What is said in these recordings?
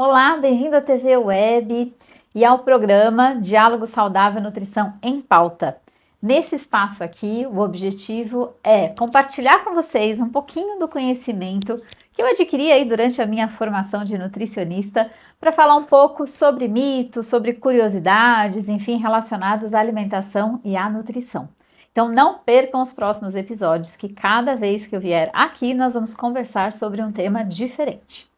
Olá, bem-vindo à TV Web e ao programa Diálogo Saudável Nutrição em Pauta. Nesse espaço aqui, o objetivo é compartilhar com vocês um pouquinho do conhecimento que eu adquiri aí durante a minha formação de nutricionista para falar um pouco sobre mitos, sobre curiosidades, enfim, relacionados à alimentação e à nutrição. Então não percam os próximos episódios, que cada vez que eu vier aqui nós vamos conversar sobre um tema diferente.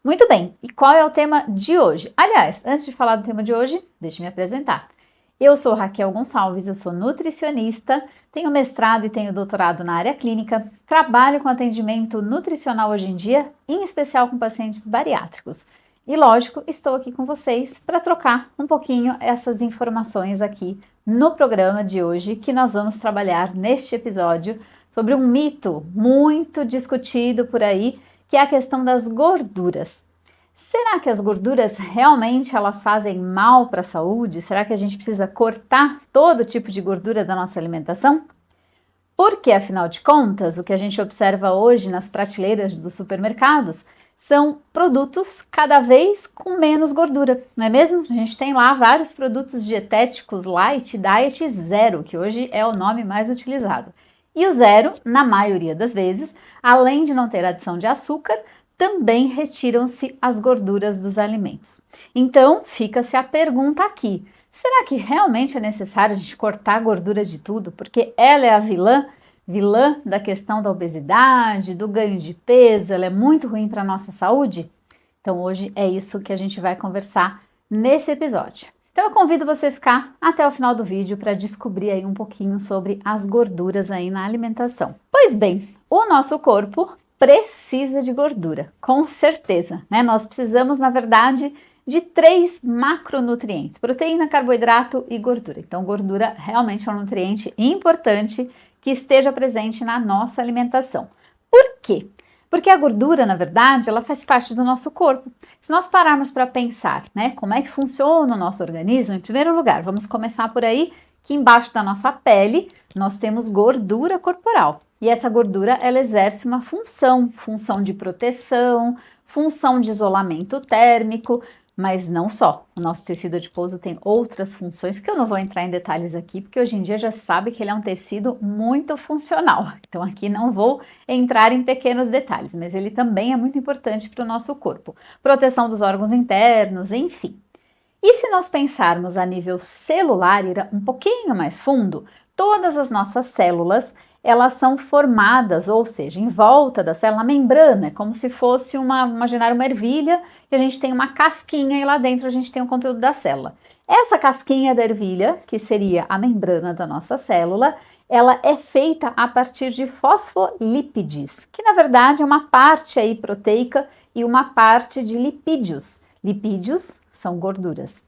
Muito bem, e qual é o tema de hoje? Aliás, antes de falar do tema de hoje, deixe me apresentar. Eu sou Raquel Gonçalves, eu sou nutricionista, tenho mestrado e tenho doutorado na área clínica, trabalho com atendimento nutricional hoje em dia, em especial com pacientes bariátricos. E lógico, estou aqui com vocês para trocar um pouquinho essas informações aqui no programa de hoje, que nós vamos trabalhar neste episódio sobre um mito muito discutido por aí, que é a questão das gorduras. Será que as gorduras realmente elas fazem mal para a saúde? Será que a gente precisa cortar todo tipo de gordura da nossa alimentação? Porque, afinal de contas, o que a gente observa hoje nas prateleiras dos supermercados são produtos cada vez com menos gordura, não é mesmo? A gente tem lá vários produtos dietéticos light, diet zero, que hoje é o nome mais utilizado. E o zero, na maioria das vezes, além de não ter adição de açúcar, também retiram-se as gorduras dos alimentos. Então, fica-se a pergunta aqui, será que realmente é necessário a gente cortar a gordura de tudo? Porque ela é a vilã da questão da obesidade, do ganho de peso, ela é muito ruim para a nossa saúde? Então, hoje é isso que a gente vai conversar nesse episódio. Então eu convido você a ficar até o final do vídeo para descobrir aí um pouquinho sobre as gorduras aí na alimentação. Pois bem, o nosso corpo precisa de gordura, com certeza, né? Nós precisamos, na verdade, de 3 macronutrientes: proteína, carboidrato e gordura. Então gordura realmente é um nutriente importante que esteja presente na nossa alimentação. Por quê? Porque a gordura, na verdade, ela faz parte do nosso corpo. Se nós pararmos para pensar, né, como é que funciona o nosso organismo, em primeiro lugar, vamos começar por aí, que embaixo da nossa pele nós temos gordura corporal. E essa gordura, ela exerce uma função de proteção, função de isolamento térmico, mas não só. O nosso tecido adiposo tem outras funções que eu não vou entrar em detalhes aqui, porque hoje em dia já sabe que ele é um tecido muito funcional. Então aqui não vou entrar em pequenos detalhes, mas ele também é muito importante para o nosso corpo. Proteção dos órgãos internos, enfim. E se nós pensarmos a nível celular, ir um pouquinho mais fundo, todas as nossas células, elas são formadas, ou seja, em volta da célula, a membrana, como se fosse imaginar uma ervilha, e a gente tem uma casquinha e lá dentro a gente tem o conteúdo da célula. Essa casquinha da ervilha, que seria a membrana da nossa célula, ela é feita a partir de fosfolípides, que na verdade é uma parte aí proteica e uma parte de lipídios. Lipídios são gorduras.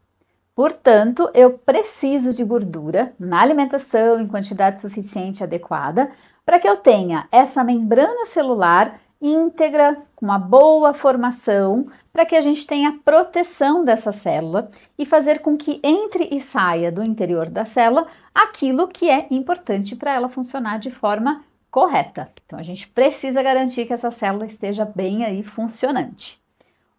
Portanto, eu preciso de gordura na alimentação em quantidade suficiente e adequada para que eu tenha essa membrana celular íntegra, com uma boa formação, para que a gente tenha proteção dessa célula e fazer com que entre e saia do interior da célula aquilo que é importante para ela funcionar de forma correta. Então, a gente precisa garantir que essa célula esteja bem aí funcionante.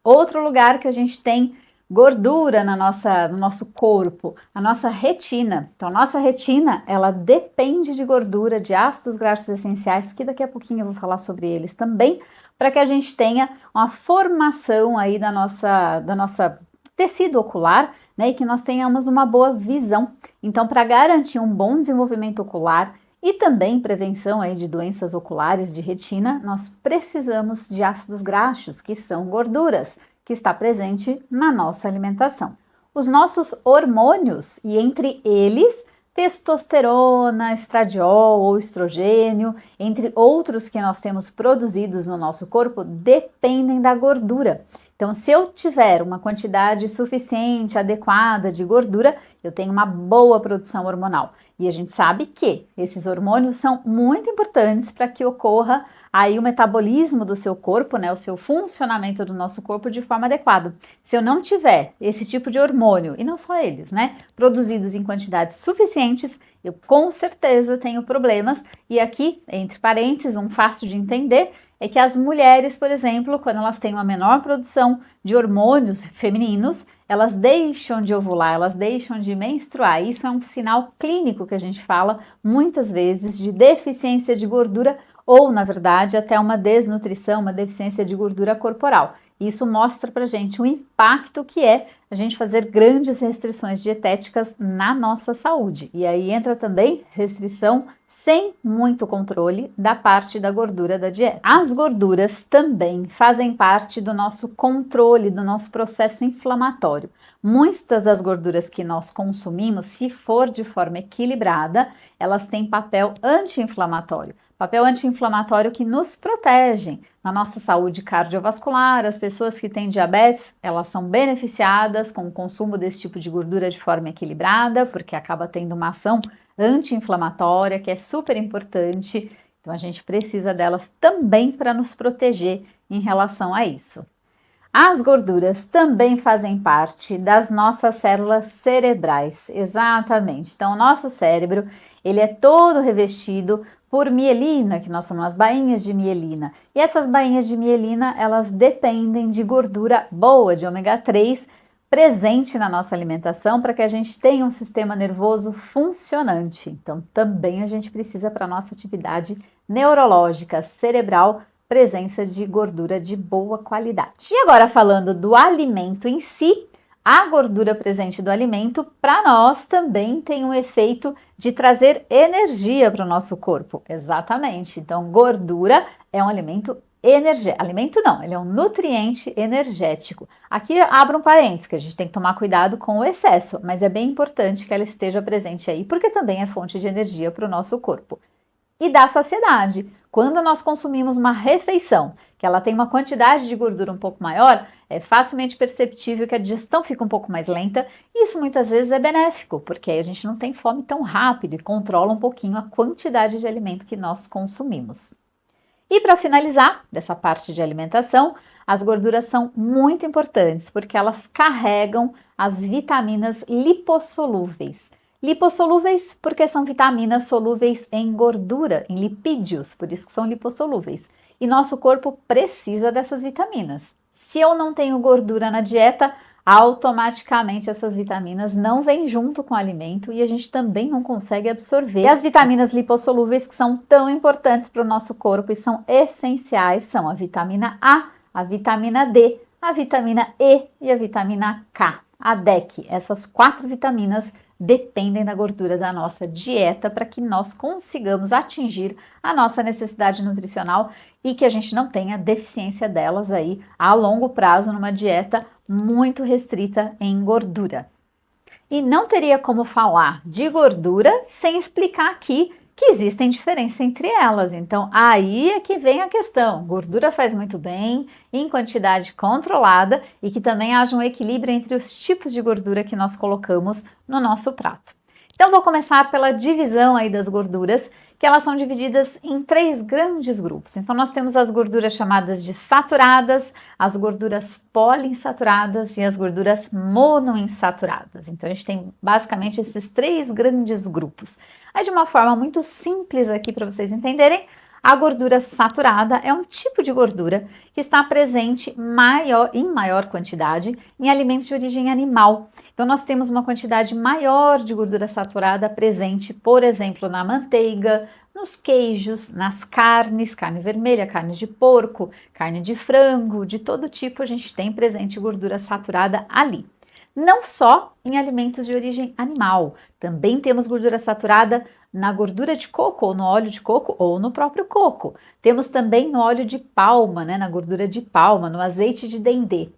Outro lugar que a gente tem gordura no nosso corpo, a nossa retina. Então, a nossa retina, ela depende de gordura, de ácidos graxos essenciais, que daqui a pouquinho eu vou falar sobre eles também, para que a gente tenha uma formação aí da nossa tecido ocular, né, e que nós tenhamos uma boa visão. Então, para garantir um bom desenvolvimento ocular e também prevenção aí de doenças oculares de retina, nós precisamos de ácidos graxos, que são gorduras, que está presente na nossa alimentação. Os nossos hormônios, e entre eles, testosterona, estradiol ou estrogênio, entre outros que nós temos produzidos no nosso corpo, dependem da gordura. Então, se eu tiver uma quantidade suficiente, adequada de gordura, eu tenho uma boa produção hormonal. E a gente sabe que esses hormônios são muito importantes para que ocorra aí o metabolismo do seu corpo, né, o seu funcionamento do nosso corpo de forma adequada. Se eu não tiver esse tipo de hormônio, e não só eles, né, produzidos em quantidades suficientes, eu com certeza tenho problemas. E aqui, entre parênteses, um fácil de entender é que as mulheres, por exemplo, quando elas têm uma menor produção de hormônios femininos, elas deixam de ovular, elas deixam de menstruar. Isso é um sinal clínico que a gente fala muitas vezes de deficiência de gordura ou, na verdade, até uma desnutrição, uma deficiência de gordura corporal. Isso mostra pra gente o impacto que é a gente fazer grandes restrições dietéticas na nossa saúde. E aí entra também restrição sem muito controle da parte da gordura da dieta. As gorduras também fazem parte do nosso controle, do nosso processo inflamatório. Muitas das gorduras que nós consumimos, se for de forma equilibrada, elas têm papel anti-inflamatório. Papel anti-inflamatório que nos protegem na nossa saúde cardiovascular. As pessoas que têm diabetes, elas são beneficiadas com o consumo desse tipo de gordura de forma equilibrada, porque acaba tendo uma ação anti-inflamatória, que é super importante. Então a gente precisa delas também para nos proteger em relação a isso. As gorduras também fazem parte das nossas células cerebrais, exatamente. Então, o nosso cérebro, ele é todo revestido por mielina, que nós chamamos as bainhas de mielina. E essas bainhas de mielina, elas dependem de gordura boa, de ômega 3, presente na nossa alimentação para que a gente tenha um sistema nervoso funcionante. Então, também a gente precisa para a nossa atividade neurológica, cerebral, presença de gordura de boa qualidade. E agora falando do alimento em si, a gordura presente do alimento para nós também tem um efeito de trazer energia para o nosso corpo. Exatamente. Então, gordura é um alimento energético. Alimento não, ele é um nutriente energético. Aqui abro um parênteses, que a gente tem que tomar cuidado com o excesso, mas é bem importante que ela esteja presente aí, porque também é fonte de energia para o nosso corpo. E dá saciedade. Quando nós consumimos uma refeição que ela tem uma quantidade de gordura um pouco maior, é facilmente perceptível que a digestão fica um pouco mais lenta e isso muitas vezes é benéfico, porque aí a gente não tem fome tão rápido e controla um pouquinho a quantidade de alimento que nós consumimos. E para finalizar dessa parte de alimentação, as gorduras são muito importantes porque elas carregam as vitaminas lipossolúveis. Lipossolúveis porque são vitaminas solúveis em gordura, em lipídios, por isso que são lipossolúveis. E nosso corpo precisa dessas vitaminas. Se eu não tenho gordura na dieta, automaticamente essas vitaminas não vêm junto com o alimento e a gente também não consegue absorver. E as vitaminas lipossolúveis que são tão importantes para o nosso corpo e são essenciais são a vitamina A, a vitamina D, a vitamina E e a vitamina K, a DEC. Essas 4 vitaminas dependem da gordura da nossa dieta para que nós consigamos atingir a nossa necessidade nutricional e que a gente não tenha deficiência delas aí a longo prazo numa dieta muito restrita em gordura. E não teria como falar de gordura sem explicar aqui que existem diferenças entre elas. Então, aí é que vem a questão. Gordura faz muito bem, em quantidade controlada e que também haja um equilíbrio entre os tipos de gordura que nós colocamos no nosso prato. Então, vou começar pela divisão aí das gorduras, que elas são divididas em 3 grandes grupos. Então, nós temos as gorduras chamadas de saturadas, as gorduras poliinsaturadas e as gorduras monoinsaturadas. Então, a gente tem basicamente esses 3 grandes grupos. Aí, de uma forma muito simples aqui para vocês entenderem, a gordura saturada é um tipo de gordura que está presente em maior quantidade em alimentos de origem animal. Então, nós temos uma quantidade maior de gordura saturada presente, por exemplo, na manteiga, nos queijos, nas carnes, carne vermelha, carne de porco, carne de frango, de todo tipo a gente tem presente gordura saturada ali. Não só em alimentos de origem animal, também temos gordura saturada na gordura de coco, ou no óleo de coco, ou no próprio coco. Temos também no óleo de palma, na gordura de palma, no azeite de dendê.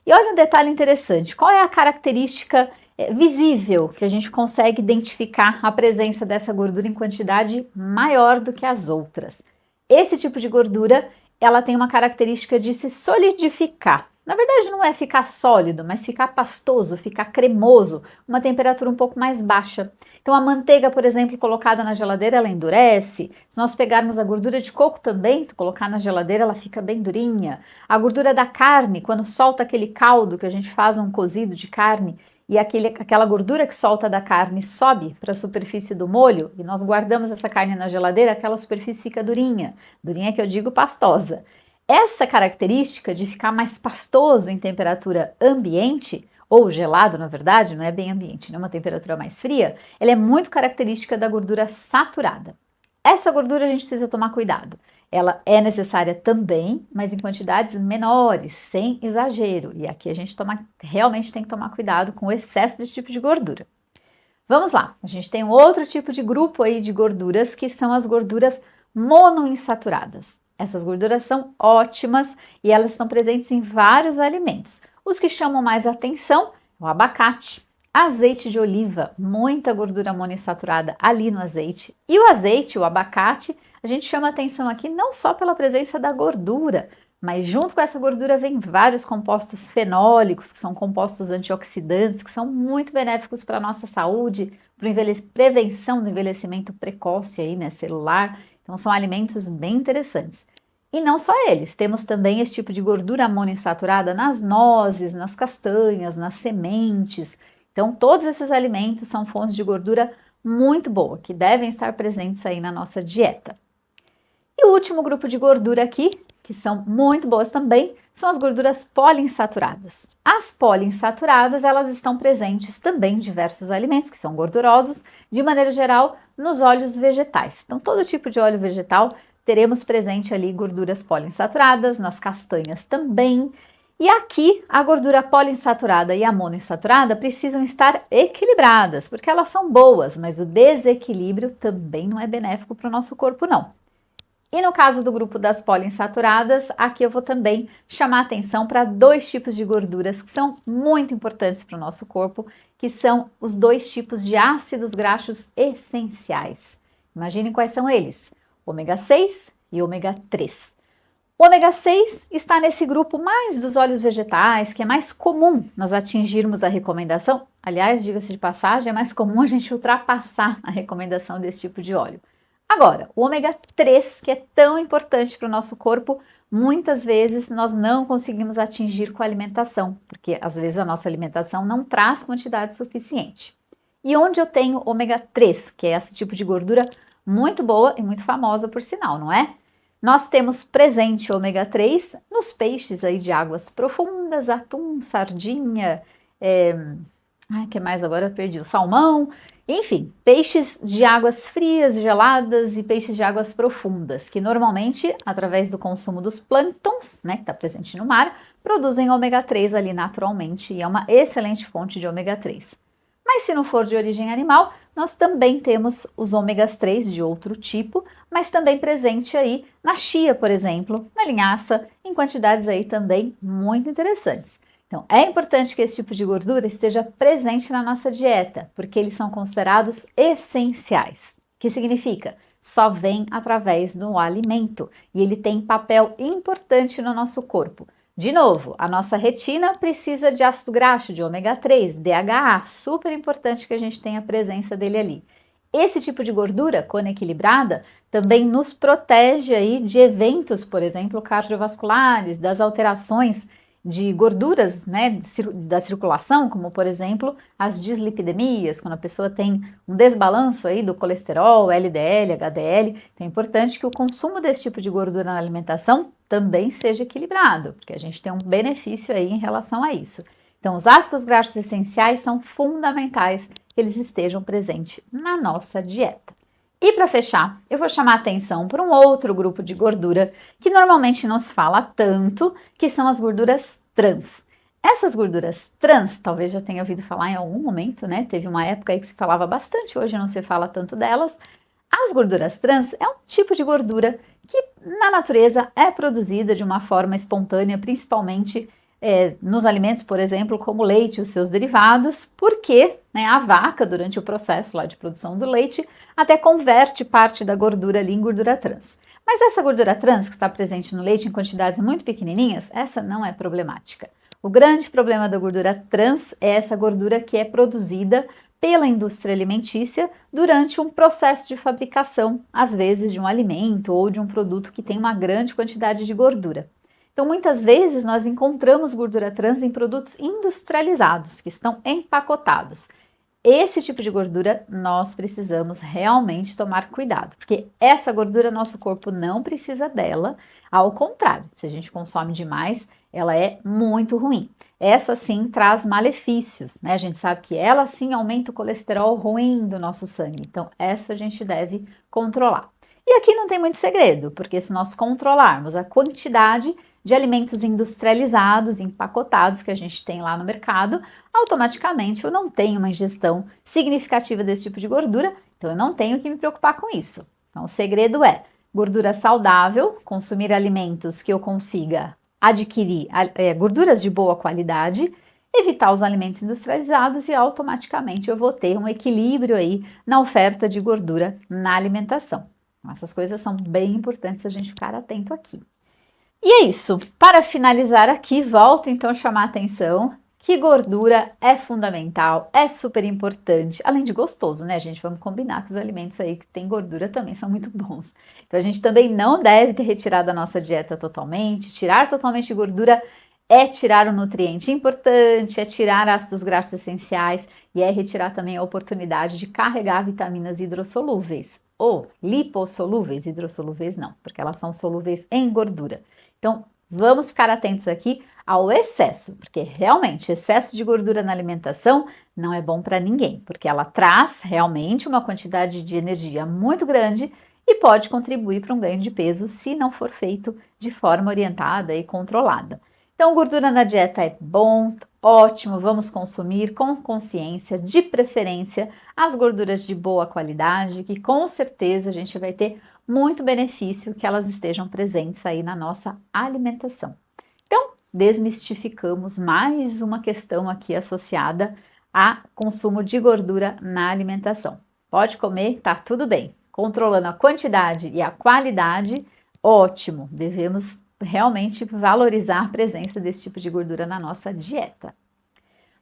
E olha um detalhe interessante, qual é a característica visível que a gente consegue identificar a presença dessa gordura em quantidade maior do que as outras? Esse tipo de gordura, ela tem uma característica de se solidificar. Na verdade, não é ficar sólido, mas ficar pastoso, ficar cremoso, uma temperatura um pouco mais baixa. Então, a manteiga, por exemplo, colocada na geladeira, ela endurece. Se nós pegarmos a gordura de coco também, colocar na geladeira, ela fica bem durinha. A gordura da carne, quando solta aquele caldo que a gente faz um cozido de carne e aquela gordura que solta da carne sobe para a superfície do molho e nós guardamos essa carne na geladeira, aquela superfície fica durinha, durinha que eu digo pastosa. Essa característica de ficar mais pastoso em temperatura ambiente, ou gelado na verdade, não é bem ambiente, né? Uma temperatura mais fria, ela é muito característica da gordura saturada. Essa gordura a gente precisa tomar cuidado. Ela é necessária também, mas em quantidades menores, sem exagero. E aqui a gente realmente tem que tomar cuidado com o excesso desse tipo de gordura. Vamos lá, a gente tem um outro tipo de grupo aí de gorduras que são as gorduras monoinsaturadas. Essas gorduras são ótimas e elas estão presentes em vários alimentos. Os que chamam mais atenção é o abacate, azeite de oliva, muita gordura monoinsaturada ali no azeite. E o azeite, o abacate, a gente chama atenção aqui não só pela presença da gordura, mas junto com essa gordura vem vários compostos fenólicos, que são compostos antioxidantes, que são muito benéficos para a nossa saúde, para prevenção do envelhecimento precoce aí, né, celular. Então são alimentos bem interessantes. E não só eles, temos também esse tipo de gordura monoinsaturada nas nozes, nas castanhas, nas sementes. Então todos esses alimentos são fontes de gordura muito boa, que devem estar presentes aí na nossa dieta. E o último grupo de gordura aqui, que são muito boas também, são as gorduras poliinsaturadas. As poliinsaturadas, elas estão presentes também em diversos alimentos que são gordurosos, de maneira geral, nos óleos vegetais. Então, todo tipo de óleo vegetal teremos presente ali gorduras poliinsaturadas, nas castanhas também. E aqui, a gordura poliinsaturada e a monoinsaturada precisam estar equilibradas, porque elas são boas, mas o desequilíbrio também não é benéfico para o nosso corpo, não. E no caso do grupo das poliinsaturadas, aqui eu vou também chamar atenção para dois tipos de gorduras que são muito importantes para o nosso corpo, que são os dois tipos de ácidos graxos essenciais. Imaginem quais são eles: ômega 6 e ômega 3. O ômega 6 está nesse grupo mais dos óleos vegetais, que é mais comum nós atingirmos a recomendação. Aliás, diga-se de passagem, é mais comum a gente ultrapassar a recomendação desse tipo de óleo. Agora, o ômega 3, que é tão importante para o nosso corpo, muitas vezes nós não conseguimos atingir com a alimentação, porque às vezes a nossa alimentação não traz quantidade suficiente. E onde eu tenho ômega 3, que é esse tipo de gordura muito boa e muito famosa por sinal, não é? Nós temos presente ômega 3 nos peixes aí de águas profundas, atum, sardinha, que mais agora eu perdi? O salmão, enfim, peixes de águas frias, geladas e peixes de águas profundas, que normalmente, através do consumo dos plânctons, né, que está presente no mar, produzem ômega 3 ali naturalmente e é uma excelente fonte de ômega 3. Mas se não for de origem animal, nós também temos os ômegas 3 de outro tipo, mas também presente aí na chia, por exemplo, na linhaça, em quantidades aí também muito interessantes. Então, é importante que esse tipo de gordura esteja presente na nossa dieta, porque eles são considerados essenciais. O que significa? Só vem através do alimento e ele tem papel importante no nosso corpo. De novo, a nossa retina precisa de ácido graxo, de ômega 3, DHA, super importante que a gente tenha a presença dele ali. Esse tipo de gordura, quando equilibrada, também nos protege aí de eventos, por exemplo, cardiovasculares, das alterações de gorduras, né, da circulação, como por exemplo as dislipidemias, quando a pessoa tem um desbalanço aí do colesterol, LDL, HDL. Então é importante que o consumo desse tipo de gordura na alimentação também seja equilibrado, porque a gente tem um benefício aí em relação a isso. Então os ácidos graxos essenciais são fundamentais que eles estejam presentes na nossa dieta. E para fechar, eu vou chamar a atenção para um outro grupo de gordura que normalmente não se fala tanto, que são as gorduras trans. Essas gorduras trans, talvez já tenha ouvido falar em algum momento, né? Teve uma época aí que se falava bastante, hoje não se fala tanto delas. As gorduras trans é um tipo de gordura que na natureza é produzida de uma forma espontânea, principalmente nos alimentos, por exemplo, como o leite e os seus derivados, porque a vaca, durante o processo lá de produção do leite, até converte parte da gordura ali em gordura trans. Mas essa gordura trans que está presente no leite em quantidades muito pequenininhas, essa não é problemática. O grande problema da gordura trans é essa gordura que é produzida pela indústria alimentícia durante um processo de fabricação, às vezes de um alimento ou de um produto que tem uma grande quantidade de gordura. Então, muitas vezes nós encontramos gordura trans em produtos industrializados, que estão empacotados. Esse tipo de gordura nós precisamos realmente tomar cuidado, porque essa gordura nosso corpo não precisa dela, ao contrário, se a gente consome demais, ela é muito ruim. Essa sim traz malefícios, né? A gente sabe que ela sim aumenta o colesterol ruim do nosso sangue, então essa a gente deve controlar. E aqui não tem muito segredo, porque se nós controlarmos a quantidade de alimentos industrializados, empacotados que a gente tem lá no mercado, automaticamente eu não tenho uma ingestão significativa desse tipo de gordura, então eu não tenho que me preocupar com isso. Então o segredo é gordura saudável, consumir alimentos que eu consiga adquirir gorduras de boa qualidade, evitar os alimentos industrializados e automaticamente eu vou ter um equilíbrio aí na oferta de gordura na alimentação. Essas coisas são bem importantes a gente ficar atento aqui. E é isso. Para finalizar aqui, volto então a chamar a atenção que gordura é fundamental, é super importante, além de gostoso, né, gente? Vamos combinar que os alimentos aí que tem gordura também são muito bons. Então a gente também não deve ter retirado da nossa dieta totalmente. Tirar totalmente gordura é tirar um nutriente importante, é tirar ácidos graxos essenciais e é retirar também a oportunidade de carregar vitaminas hidrossolúveis ou lipossolúveis, hidrossolúveis não, porque elas são solúveis em gordura. Então, vamos ficar atentos aqui ao excesso, porque realmente excesso de gordura na alimentação não é bom para ninguém, porque ela traz realmente uma quantidade de energia muito grande e pode contribuir para um ganho de peso se não for feito de forma orientada e controlada. Então, gordura na dieta é bom, ótimo, vamos consumir com consciência, de preferência, as gorduras de boa qualidade, que com certeza a gente vai ter muito benefício que elas estejam presentes aí na nossa alimentação. Então, desmistificamos mais uma questão aqui associada a consumo de gordura na alimentação. Pode comer, tá tudo bem. Controlando a quantidade e a qualidade, ótimo. Devemos realmente valorizar a presença desse tipo de gordura na nossa dieta.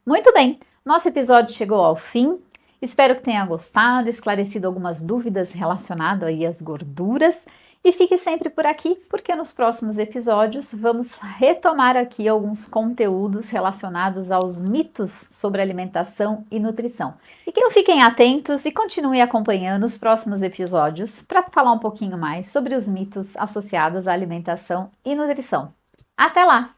Muito bem, nosso episódio chegou ao fim. Espero que tenha gostado, esclarecido algumas dúvidas relacionadas aí às gorduras e fique sempre por aqui, porque nos próximos episódios vamos retomar aqui alguns conteúdos relacionados aos mitos sobre alimentação e nutrição. Então fiquem atentos e continuem acompanhando os próximos episódios para falar um pouquinho mais sobre os mitos associados à alimentação e nutrição. Até lá!